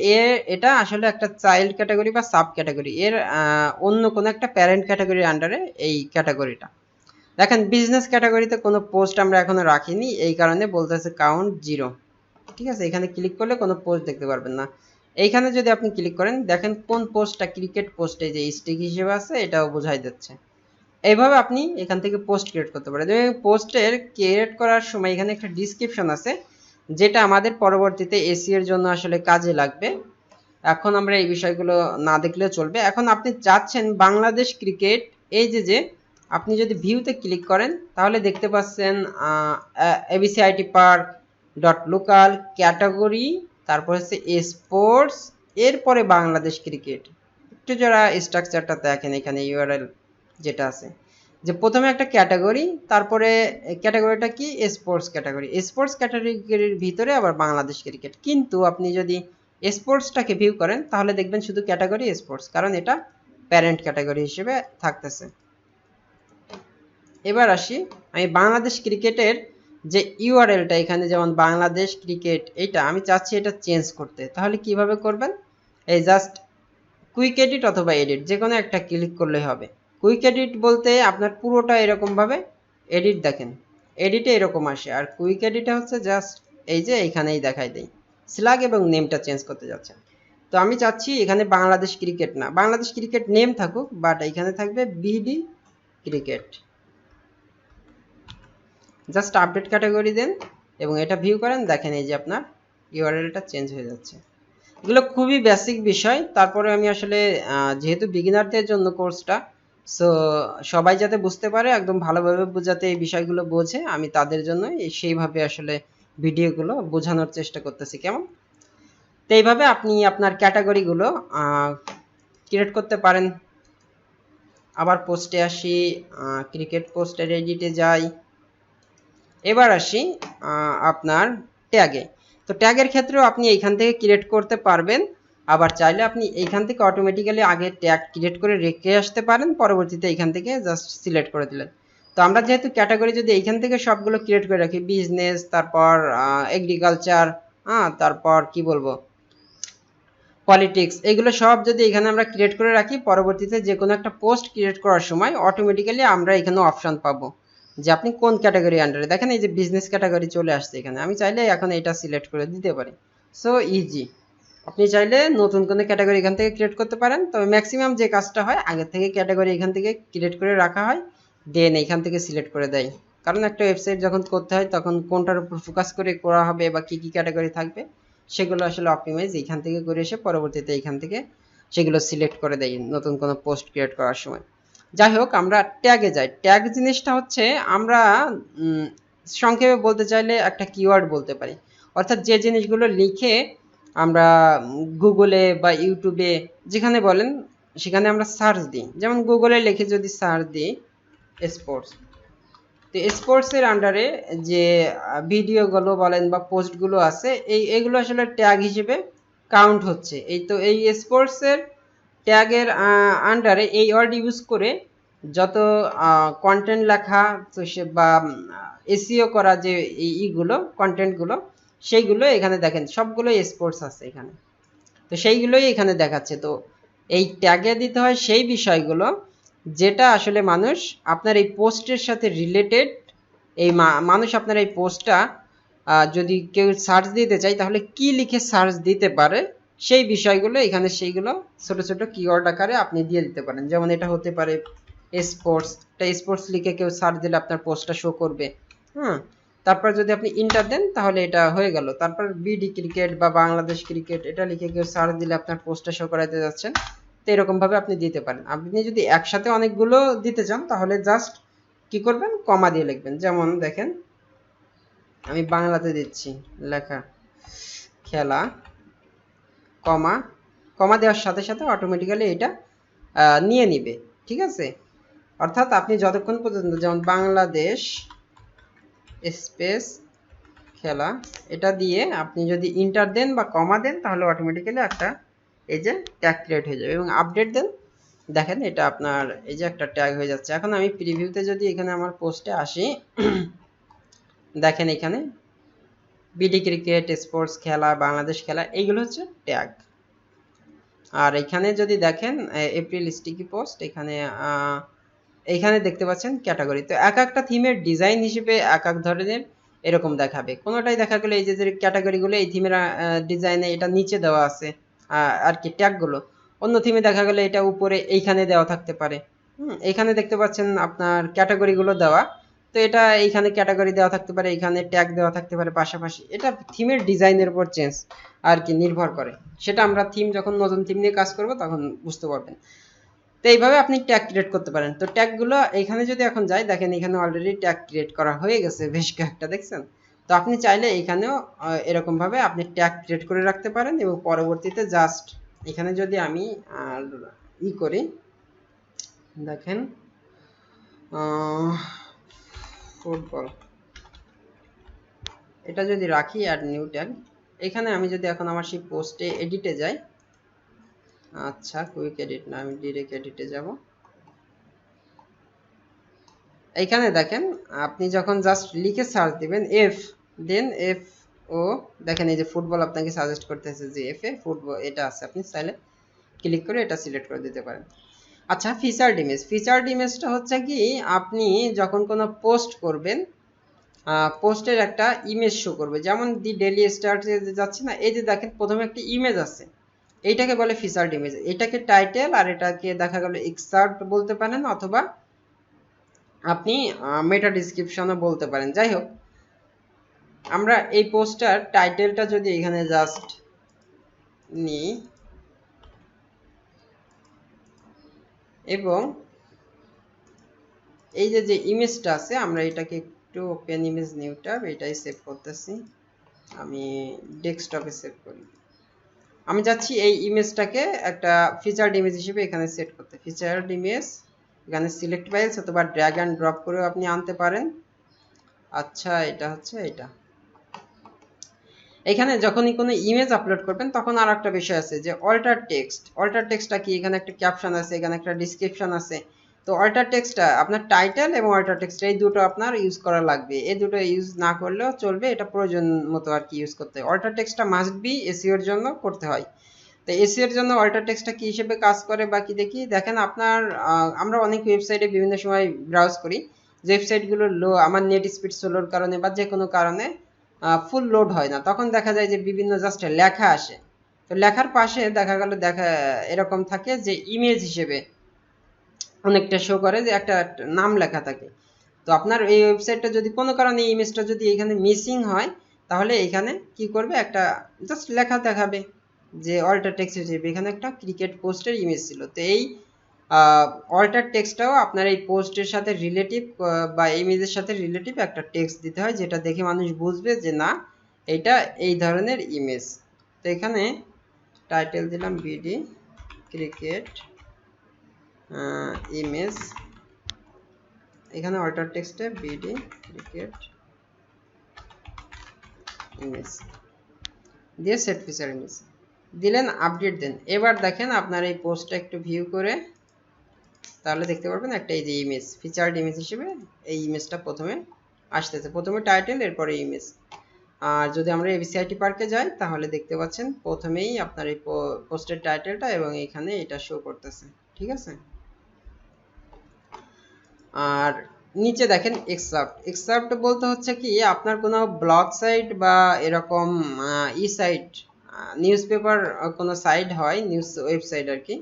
এটা আসলে একটা চাইল্ড ক্যাটাগরি বা সাব ক্যাটাগরি, এর অন্য কোনো একটা প্যারেন্ট ক্যাটাগরির আন্ডারে এই ক্যাটাগরিটা। দেখেন বিজনেস ক্যাটাগরিতে কোনো পোস্ট আমরা এখনো রাখিনি, এই কারণে বলতেছে কাউন্ট 0, ঠিক আছে। এখানে ক্লিক করলে কোনো পোস্ট দেখতে পারবেন না। এইখানে যদি আপনি ক্লিক করেন দেখেন কোন পোস্টটা ক্রিকেট পোস্টে যে স্টিক হিসেবে আছে এটাও বোঝাই যাচ্ছে। এইভাবে আপনি এখান থেকে পোস্ট ক্রিয়েট করতে পারেন। পোস্টের ক্রিয়েট করার সময় এখানে একটা ডিসক্রিপশন আছে যেটা আমাদের পরবর্তীতে এসইও এর জন্য আসলে কাজে লাগবে। এখন আমরা এই বিষয়গুলো না দেখলেও চলবে। এখন আপনি চাচ্ছেন বাংলাদেশ ক্রিকেট, এই যে আপনি যদি ভিউতে ক্লিক করেন তাহলে দেখতে পাচ্ছেন এবিসিআইটি পার্ক ডট লোকাল ক্যাটাগরি, তারপর হচ্ছে স্পোর্টস, এরপরে বাংলাদেশ ক্রিকেট। একটু যারা স্ট্রাকচারটা দেখেন এখানে ইউআরএল যেটা আছে, যে প্রথমে একটা ক্যাটাগরি, তারপরে ক্যাটাগরিটা কি স্পোর্টস ক্যাটাগরি, স্পোর্টস ক্যাটাগরির ভিতরে আবার বাংলাদেশ ক্রিকেট। কিন্তু আপনি যদি স্পোর্টসটাকে ভিউ করেন তাহলে দেখবেন শুধু ক্যাটাগরি স্পোর্টস, কারণ এটা প্যারেন্ট ক্যাটাগরি হিসেবে থাকতেছে। এবার আসি, আমি বাংলাদেশ ক্রিকেটের যে ইউআরএলটা এখানে যেমন বাংলাদেশ ক্রিকেট, এইটা আমি চাচ্ছি এটা চেঞ্জ করতে। তাহলে কিভাবে করবেন, এই জাস্ট কুইক এডিট অথবা এডিট যে কোনো একটা ক্লিক করলেই হবে। কুইক এডিট বলতে আপনার পুরোটা এরকমভাবে এডিট, দেখেন এডিটে এরকম আসে, আর কুইক এডিটে হচ্ছে জাস্ট এই যে এইখানেই দেখাই দেয় স্ল্যাগ এবং নেমটা চেঞ্জ করতে যাচ্ছেন। তো আমি চাচ্ছি এখানে বাংলাদেশ ক্রিকেট না, বাংলাদেশ ক্রিকেট নেম থাকুক, বাট এখানে থাকবে BD cricket. Just update category then এবং এটা ভিউ করেন, দেখেন এই যে আপনার ইউআরএলটা চেঞ্জ হয়ে যাচ্ছে। এগুলো খুবই বেসিক বিষয়, তারপরে আমি আসলে যেহেতু বিগিনারদের জন্য কোর্সটা, সো সবাই যাতে বুঝতে পারে একদম ভালোভাবে বোঝাতে এই বিষয়গুলো বোঝে, আমি তাদের জন্য সেইভাবে আসলে ভিডিওগুলো বোঝানোর চেষ্টা করতেছি, কেমন। তো এইভাবে আপনি আপনার ক্যাটাগরিগুলো ক্রিয়েট করতে পারেন। আবার পোস্টে আসি, ক্রিকেট পোস্টের এডিটে যাই। এবার আসি আপনার ট্যাগে। তো ট্যাগের ক্ষেত্রেও আপনি এইখান থেকে ক্রিয়েট করতে পারবেন, আবার চাইলে আপনি এইখান থেকে অটোমেটিক্যালি আগে ট্যাগ ক্রিয়েট করে রেখে আসতে পারেন, পরবর্তীতে এইখান থেকে জাস্ট সিলেক্ট করে দিলেন। তো আমরা যেহেতু ক্যাটাগরি যদি এইখান থেকে সবগুলো ক্রিয়েট করে রাখি, বিজনেস, তারপর এগ্রিকালচার, তারপর কি বলবো পলিটিক্স, এগুলো সব যদি এখানে আমরা ক্রিয়েট করে রাখি, পরবর্তীতে যে কোনো একটা পোস্ট ক্রিয়েট করার সময় অটোমেটিক্যালি আমরা এখানে অপশন পাবো যে আপনি কোন ক্যাটাগরি আন্ডারে। দেখেন এই যে বিজনেস ক্যাটাগরি চলে আসছে এখানে, আমি চাইলে এখন এটা সিলেক্ট করে দিতে পারি। সো ইজি, আপনি চাইলে নতুন কোনো ক্যাটাগরি এখান থেকে ক্রিয়েট করতে পারেন। তবে ম্যাক্সিমাম যে কাজটা হয় আগে থেকে ক্যাটাগরি এখান থেকে ক্রিয়েট করে রাখা হয়, দেন এখান থেকে সিলেক্ট করে দেয়। কারণ একটা ওয়েবসাইট যখন করতে হয় তখন কোনটার উপর ফোকাস করে করা হবে বা কি কি ক্যাটাগরি থাকবে সেগুলো আসলে অপটিমাইজ এখান থেকে করে এসে পরবর্তীতে এখান থেকে সেগুলো সিলেক্ট করে দেয় নতুন কোনো পোস্ট ক্রিয়েট করার সময়। যাই হোক, আমরা ট্যাগে যাই। ট্যাগ জিনিসটা হচ্ছে আমরা সংক্ষেপে বলতে চাইলে একটা কিওয়ার্ড বলতে পারি, অর্থাৎ যে জিনিসগুলো লিখে আমরা গুগলে বা ইউটিউবে যেখানে বলেন সেখানে আমরা সার্চ দিই। যেমন গুগলে লিখে যদি সার্চ দিই স্পোর্টস, তো স্পোর্টসের আন্ডারে যে ভিডিওগুলো বলেন বা পোস্টগুলো আছে এইগুলো আসলে ট্যাগ হিসেবে কাউন্ট হচ্ছে। এই তো এই স্পোর্টসের ট্যাগের আন্ডারে এই ওয়ার্ড ইউজ করে যত কন্টেন্ট লেখা তো সে বা এসইও করা যে এইগুলো কন্টেন্টগুলো সেইগুলো এখানে দেখেন সবগুলো স্পোর্টস আছে এখানে, তো সেইগুলোই এখানে দেখাচ্ছে। তো এই ট্যাগে দিতে হয় সেই বিষয়গুলো যেটা আসলে মানুষ আপনার এই পোস্টের সাথে রিলেটেড, এই মানুষ আপনার এই পোস্টটা যদি কেউ সার্চ দিতে চায় তাহলে কি লিখে সার্চ দিতে পারে সেই বিষয়গুলো এখানে সেইগুলো ছোট ছোট কিওয়ার্ড আকারে আপনি দিয়ে দিতে পারেন। যেমন এটা হতে পারে স্পোর্টস, এটা স্পোর্টস লিখে কেউ সার্চ দিলে আপনার পোস্টটা শো করবে। তারপর যদি আপনি ইন্টার দেন তাহলে এটা হয়ে গেল। তারপর বিডি ক্রিকেট বা বাংলাদেশ ক্রিকেট এটা লিখে কেউ সার্চ দিলে আপনার পোস্টটা শো করাতে যাচ্ছেন। তো এরকম ভাবে আপনি দিতে পারেন। আপনি যদি একসাথে অনেকগুলো দিতে চান তাহলে জাস্ট কি করবেন, কমা দিয়ে লিখবেন। যেমন দেখেন আমি বাংলাতে দিচ্ছি লেখা খেলা, কমা, কমা দেওয়ার সাথে সাথে অটোমেটিক্যালি এটা নিয়ে নিবে, ঠিক আছে। অর্থাৎ আপনি যতক্ষণ পর্যন্ত, যেমন বাংলাদেশ স্পেস খেলা, এটা দিয়ে আপনি যদি ইন্টার দেন বা কমা দেন তাহলে অটোমেটিক্যালি একটা এই যে ট্যাগ ক্রিয়েট হয়ে যাবে, এবং আপডেট দেন, দেখেন এটা আপনার এই যে একটা ট্যাগ হয়ে যাচ্ছে। এখন আমি প্রিভিউতে যদি এখানে আমার পোস্টে আসি, দেখেন এখানে বিডি ক্রিকেট, স্পোর্টস খেলা, বাংলাদেশ খেলা, এইগুলো হচ্ছে ট্যাগ। আর এখানে যদি দেখেন এপ্রিল স্টিকি পোস্ট, এখানে দেখতে পাচ্ছেন ক্যাটাগরি। তো এক একটা থিমের ডিজাইন হিসেবে এক এক ধরনের এরকম দেখাবে। কোনোটাই দেখা গেলো এই যে ক্যাটাগরিগুলো এই থিমের ডিজাইনে এটা নিচে দেওয়া আছে আর কি ট্যাগগুলো, অন্য থিমে দেখা গেলো এটা উপরে এইখানে দেওয়া থাকতে পারে। এইখানে দেখতে পাচ্ছেন আপনার ক্যাটাগরিগুলো দেওয়া, তো এটা এইখানে ক্যাটাগরি দেওয়া থাকতে পারে, এইখানে ট্যাগ দেওয়া থাকতে পারে পাশাপাশি। এটা থিমের ডিজাইনের উপর চেঞ্জ আর কি নির্ভর করে, সেটা আমরা থিম যখন নতুন থিম নিয়ে কাজ করব তখন বুঝতে পারবেন। তো এইভাবে আপনি ট্যাগ ক্রিয়েট করতে পারেন। তো ট্যাগগুলো এখানে যদি এখন যাই, দেখেন এখানে অলরেডি ট্যাগ ক্রিয়েট করা হয়ে গেছে বেশ কয়েকটা, দেখছেন? তো আপনি চাইলে এখানেও এরকম ভাবে আপনি ট্যাগ ক্রিয়েট করে রাখতে পারেন, এবং পরবর্তীতে জাস্ট এখানে যদি আমি করি, দেখেন ফুটবল, এটা যদি রাখি অ্যাড নিউ ট্যাগ, এখানে আমি যদি এখন আমার সেই পোস্টে এডিটে যাই, আচ্ছা কুইক এডিট না, আমি ডিরেক্ট এডিটে যাব। এইখানে দেখেন আপনি যখন জাস্ট লিখে সার্চ দিবেন এফ ও, দেখেন এই যে ফুটবল আপনাকে সাজেস্ট করতেছে যে এফ এ ফুটবল এটা আছে, আপনি চাইলে ক্লিক করে এটা সিলেক্ট করে দিতে পারেন। আচ্ছা, ফিচার্ড ইমেজটা হচ্ছে কি, আপনি যখন কোনো পোস্ট করবেন, পোস্টের একটা ইমেজ শো করবে। যেমন দি ডেইলি স্টার্টে যাচ্ছে না, এই যে দেখেন প্রথমে একটা ইমেজ আছে, এইটাকে বলে ফিচার্ড ইমেজ। এটাকে টাইটেল আর এটাকে দেখা গেল এক্সার্ট বলতে পারেন, অথবা আপনি মেটা ডিসক্রিপশনও বলতে পারেন। যাই হোক, আমরা এই পোস্টার টাইটেলটা যদি এখানে জাস্ট নিই, এবং এই যে ইমেজটা আছে, আমরা এটাকে একটু ওপেন ইমেজ নিউ ট্যাব, এটাই সেভ করতেছি, আমি ডেস্কটপে সেভ করি। আমি যাচ্ছি এই ইমেজটাকে একটা ফিচার্ড ইমেজ হিসেবে এখানে সেট করতে। ফিচার্ড ইমেজ, এখানে সিলেক্ট ফাইলস অথবা ড্র্যাগ অ্যান্ড ড্রপ করেও আপনি আনতে পারেন। আচ্ছা, এটা হচ্ছে এটা। এখানে যখনই কোনো ইমেজ আপলোড করবেন তখন আর একটা বিষয় আছে যে অল্টার টেক্সটটা কি, এখানে একটা ক্যাপশন আছে, এখানে একটা ডিসক্রিপশন আছে। তো অল্টার টেক্সটটা আপনার টাইটেল এবং অল্টার টেক্সট এই দুটো আপনার ইউজ করা লাগবে। এই দুটো ইউজ না করলেও চলবে, এটা প্রয়োজন মতো আর কি ইউজ করতে হয়। অল্টার টেক্সটটা মাস্ট বি এসইওর জন্য করতে হয়। তো এসইওর জন্য অল্টার টেক্সটটা কি হিসেবে কাজ করে বা কি দেখি, দেখেন আপনার আমরা অনেক ওয়েবসাইটে বিভিন্ন সময় ব্রাউজ করি, যে ওয়েবসাইটগুলো আমার নেট স্পিড স্লোর কারণে বা যে কোনো কারণে ফুল লোড হয় না, তখন দেখা যায় যে বিভিন্ন জাস্ট লেখা আসে। তো লেখার পাশে দেখা গেল এরকম থাকে যে ইমেজ হিসেবে অনেকটা শো করে যে একটা নাম লেখা থাকে। তো আপনার এই ওয়েবসাইটটা যদি কোনো কারণে এই ইমেজটা যদি এখানে মিসিং হয়, তাহলে এখানে কি করবে, একটা জাস্ট লেখা দেখাবে যে অল্টার টেক্সট হিসেবে এখানে একটা ক্রিকেট পোস্টের ইমেজ ছিল। তো এই অল্টার টেক্সটটাও আপনার এই পোস্টের সাথে রিলেটিভ বা ইমেজের সাথে রিলেটিভ একটা টেক্সট দিতে হয়, যেটা দেখে মানুষ বুঝবে যে না এটা এই ধরনের ইমেজ। তো এখানে টাইটেল দিলাম বিডি ক্রিকেট ইমেজ, এখানে অল্টার টেক্সটে বিডি ক্রিকেট ইমেজ দিয়ে সেট ফিচার ইমেজ দিলেন, আপডেট দেন। এবার দেখেন আপনার এই পোস্টটা একটু ভিউ করে তাহলে দেখতে পারবেন একটা এই যে ইমেজ, ফিচার্ড ইমেজ হিসেবে এই ইমেজটা প্রথমে আসতেছে, প্রথমে টাইটেল এরপরে ইমেজ। আর যদি আমরা এবিসিআইটি পার্কে যাই তাহলে দেখতে পাচ্ছেন প্রথমেই আপনার এই পোস্টের টাইটেলটা এবং এখানে এটা শো করতেছে, ঠিক আছে। আর নিচে দেখেন এক্সার্ট বলতে হচ্ছে কি, আপনার কোনো ব্লগ সাইট বা এরকম সাইট, নিউজ পেপার কোনো সাইট হয়, নিউজ ওয়েবসাইট আর কি,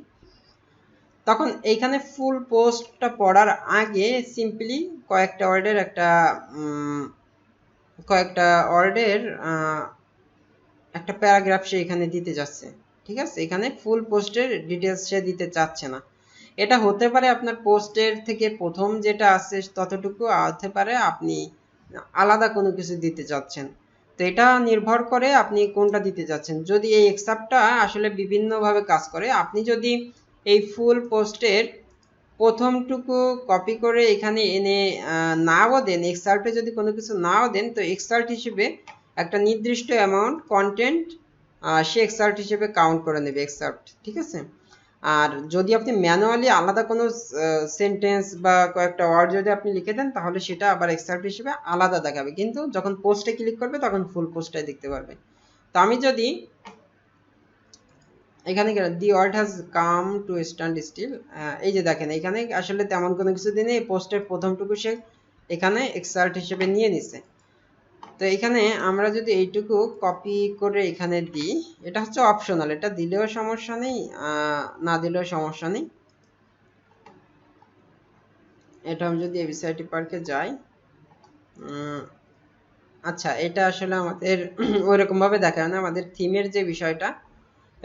তখন এইখানে ফুল পোস্টটা পড়ার আগে সিম্পলি কয়েকটা ওয়ার্ডের একটা প্যারাগ্রাফ সে এখানে দিতে যাচ্ছে, ঠিক আছে। এখানে ফুল পোস্টের ডিটেলস সে দিতে চাচ্ছে না। এটা হতে পারে আপনার পোস্টের থেকে প্রথম যেটা আছে ততটুকু, হতে পারে আপনি আলাদা কোনো কিছু দিতে চাচ্ছেন। তো এটা নির্ভর করে আপনি কোনটা দিতে যাচ্ছেন। যদি এই এক্সাপ্টটা আসলে বিভিন্নভাবে কাজ করে, আপনি যদি এই ফুল পোস্টের প্রথমটুকু কপি করে এখানে এনে নাও দেন, এক্সার্টে যদি কোনো কিছু নাও দেন, তো এক্সার্ট হিসেবে একটা নির্দিষ্ট অ্যামাউন্ট কন্টেন্ট সে এক্সার্ট হিসেবে কাউন্ট করে নেবে এক্সার্ট, ঠিক আছে। আর যদি আপনি ম্যানুয়ালি আলাদা কোনো সেন্টেন্স বা কয়েকটা ওয়ার্ড যদি আপনি লিখে দেন, তাহলে সেটা আবার এক্সার্ট হিসেবে আলাদা দেখাবে, কিন্তু যখন পোস্টে ক্লিক করবে তখন ফুল পোস্টটাই দেখতে পারবে। তো আমি যদি এখানে the word has come to stand still, এই যে দেখেন এখানে আসলে তেমন কোনো কিছু দিনে এই পোস্টের প্রথমটুকু সে এখানে এক্সার্ট হিসেবে নিয়ে নিছে। তো এখানে আমরা যদি এইটুকু কপি করে এখানে দিই, এটা হচ্ছে অপশনাল, এটা দিলেও সমস্যা নেই, না দিলেও সমস্যা নেই। এটা আমি যদি এবিসিআইটি পার্কে যাই, আচ্ছা এটা আসলে আমাদের ওইরকম ভাবে দেখায় না, আমাদের থিমের যে বিষয়টা,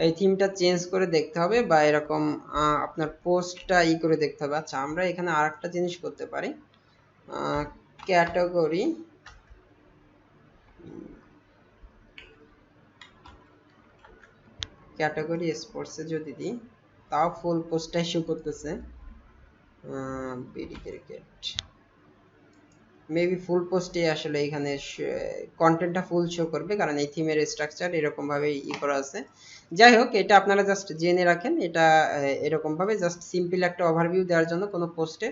এই থিমটা চেঞ্জ করে দেখতে হবে, বা এরকম আপনার পোস্টটা করে দেখতে হবে। আচ্ছা আমরা এখানে আরেকটা জিনিস করতে পারি, ক্যাটাগরি স্পোর্টসে যদি দিই, তাও ফুল পোস্টটা শো করতেছে। বিডি ক্রিকেট মেবি ফুল পোস্টে আসলে এখানে কন্টেন্টটা ফুল শো করবে, কারণ এই থিমের স্ট্রাকচার এরকম ভাবে করা আছে। যাই হোক, এটা আপনারা জাস্ট জেনে রাখেন, এটা এরকম ভাবে জাস্ট সিম্পল একটা ওভারভিউ দেওয়ার জন্য কোনো পোস্টে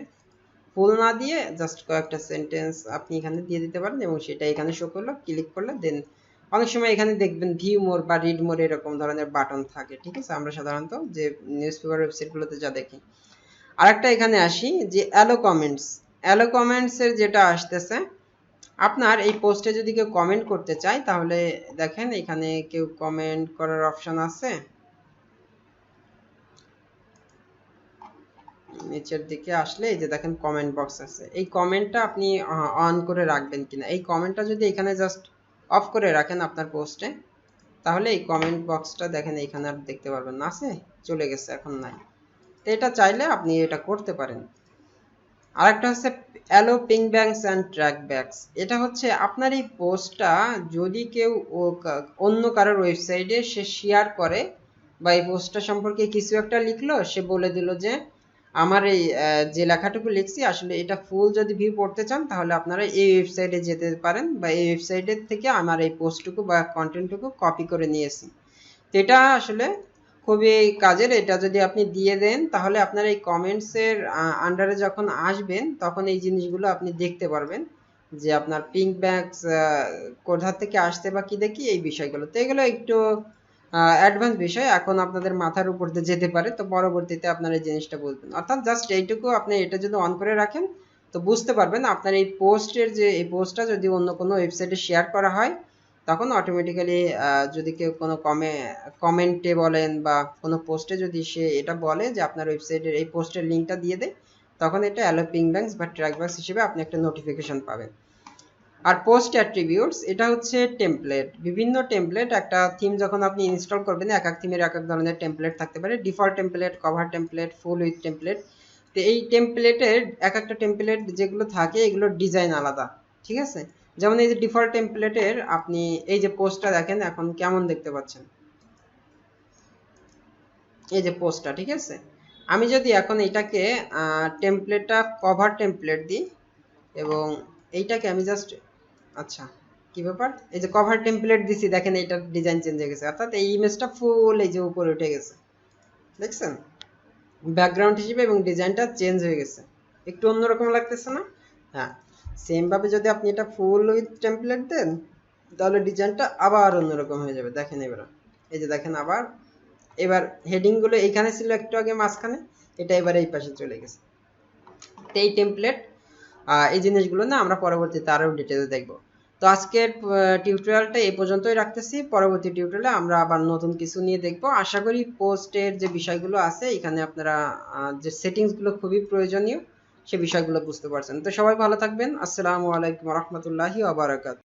ফুল না দিয়ে জাস্ট কয়েকটা সেন্টেন্স আপনি এখানে দিয়ে দিতে পারেন, এবং সেটা এখানে শো করলো, ক্লিক করলে দেন অনেক সময় এখানে দেখবেন ভিউ মোর বা রিড মোর এরকম ধরনের বাটন থাকে, ঠিক আছে, আমরা সাধারণত যে নিউজ পেপার ওয়েবসাইটগুলোতে যা দেখি। আরেকটা এখানে আসি যে অ্যালো কমেন্টস এর যেটা আসতেছে, আপনার এই পোস্টে যদি কেউ কমেন্ট করতে চায়, তাহলে দেখেন এখানে কেউ কমেন্ট করার অপশন আছে, নিচের দিকে আসলে এই যে দেখেন কমেন্ট বক্স আছে, এই কমেন্টটা আপনি অন করে রাখবেন কিনা। এই কমেন্টটা যদি এখানে জাস্ট অফ করে রাখেন আপনার পোস্টে, তাহলে এই কমেন্ট বক্সটা দেখেন এখানে আর দেখতে পারবেন না, আছে চলে গেছে, এখন নাই। তো এটা চাইলে আপনি এটা করতে পারেন। আরেকটা হচ্ছে allow pingbacks and trackbacks, এটা হচ্ছে আপনার এই পোস্টটা যদি কেউ অন্য কারোর ওয়েবসাইটে সে শেয়ার করে, বা এই পোস্টটা সম্পর্কে কিছু একটা লিখলো, সে বলে দিল যে আমার এই যে লেখাটুকু লিখছি আসলে এটা ফুল যদি ভিউ পড়তে চান, তাহলে আপনারা এই ওয়েবসাইটে যেতে পারেন, বা এই ওয়েবসাইটের থেকে আমার এই পোস্টটুকু বা কন্টেন্টটুকু কপি করে নিয়েছি। তো এটা আসলে খুবই কাজের, এটা যদি আপনি দিয়ে দেন, তাহলে আপনার এই কমেন্টসের আন্ডারে যখন আসবেন, তখন এই জিনিসগুলো আপনি দেখতে পারবেন যে আপনার পিঙ্ক ব্যাগস কোথা থেকে আসতে বা কি দেখি এই বিষয়গুলো। তো এগুলো একটু অ্যাডভান্স বিষয়, এখন আপনাদের মাথার উপর দিয়ে যেতে পারে, তো পরবর্তীতে আপনারা এই জিনিসটা বুঝবেন। অর্থাৎ জাস্ট এইটুকু আপনি এটা যদি অন করে রাখেন, তো বুঝতে পারবেন আপনার এই পোস্টের যে এই পোস্টটা যদি অন্য কোনো ওয়েবসাইটে শেয়ার করা হয়, তখন অটোমেটিক্যালি যদি কেউ কোনো কমেন্টে বলেন বা কোনো পোস্টে যদি সে এটা বলে যে আপনার ওয়েবসাইটের এই পোস্টের লিঙ্কটা দিয়ে দেয়, তখন এটা অ্যালো পিং ব্যাংকস বা ট্র্যাক ব্যাংকস হিসেবে আপনি একটা নোটিফিকেশন পাবেন। আর পোস্ট অ্যাট্রিবিউটস, এটা হচ্ছে টেমপ্লেট, বিভিন্ন টেমপ্লেট, একটা থিম যখন আপনি ইনস্টল করবেন, এক এক থিমের এক এক ধরনের টেমপ্লেট থাকতে পারে, default template, cover template, full with template. তো এই টেমপ্লেটের এক একটা টেমপ্লেট যেগুলো থাকে এগুলোর ডিজাইন আলাদা, ঠিক আছে। যেমন এই যে ডিফল্ট টেমপ্লেটের আপনি এই যে পোস্টটা দেখেন এখন কেমন দেখতে পাচ্ছেন, এই যে পোস্টটা, ঠিক আছে। আমি যদি এখন এটাকে টেমপ্লেটটা কভার টেমপ্লেট দিই, এবং এইটাকে আমি জাস্ট, আচ্ছা কি ব্যাপার, এই যে কভার টেমপ্লেট দিছি, দেখেন এইটার ডিজাইন চেঞ্জ হয়ে গেছে, অর্থাৎ এই ইমেজটা ফুল এই যে উপরে উঠে গেছে, দেখছেন ব্যাকগ্রাউন্ড হিসেবে, এবং ডিজাইনটা চেঞ্জ হয়ে গেছে, একটু অন্যরকম লাগতেছে না? হ্যাঁ, সেম ভাবে যদি আপনি এটা ফুল উইথ টেমপ্লেট দেন, তাহলে ডিজাইনটা আবার অন্যরকম হয়ে যাবে। দেখেন এবার, এই যে দেখেন আবার, এবার হেডিং গুলো এইখানে ছিল একটু আগে মাঝখানে, এটা এবার এই পাশে চলে গেছে। তো এই টেমপ্লেট এই জিনিসগুলো না আমরা পরবর্তীতে আরো ডিটেইলে দেখব। তো আজকের টিউটোরিয়ালটা এই পর্যন্তই রাখতেছি, পরবর্তী টিউটোরিয়ালে আমরা আবার নতুন কিছু নিয়ে দেখব। আশা করি পোস্টের যে বিষয়গুলো আছে এখানে আপনারা যে সেটিংস গুলো খুবই প্রয়োজনীয় সে বিষয়গুলো বুঝতে পারছেন। তো সবাই ভালো থাকবেন। আসসালামু আলাইকুম ওয়া রাহমাতুল্লাহি ওয়া বারাকাতুহু।